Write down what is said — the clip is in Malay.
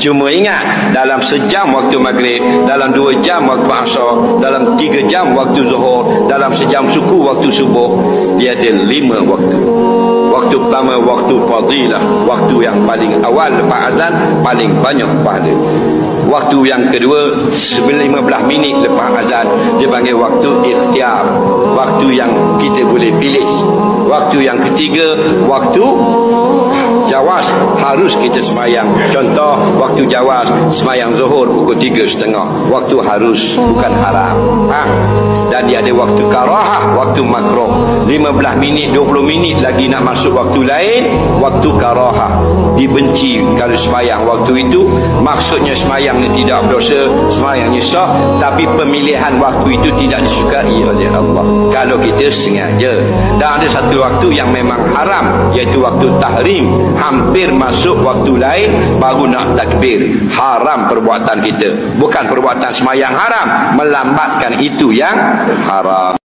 Cuma ingat, dalam sejam waktu maghrib, dalam 2 jam waktu asar, dalam 3 jam waktu zuhur, dalam sejam suku waktu subuh, dia ada 5 waktu. Waktu pertama waktu fadilah, waktu yang paling awal lepas azan, paling banyak pahala. Waktu yang kedua 15 minit lepas azan, dia panggil waktu ikhtiar, waktu yang kita boleh pilih. Waktu yang ketiga waktu jawaz, harus kita semayang. Contoh, waktu jawaz semayang zuhur pukul 3.30, waktu harus, bukan haram. Dan dia ada waktu karahah, waktu makruh, 15 minit 20 minit lagi nak masuk waktu lain, waktu karahah, dibenci kalau semayang waktu itu. Maksudnya semayang ni tidak berdosa, semayangnya sah, tapi pemilihan waktu itu tidak disukai oleh Allah kalau kita sengaja. Dan ada satu waktu yang memang haram, iaitu waktu tahrim, hampir masuk waktu lain baru nak takbir. Haram perbuatan kita, bukan perbuatan semayang haram, melambatkan itu yang haram.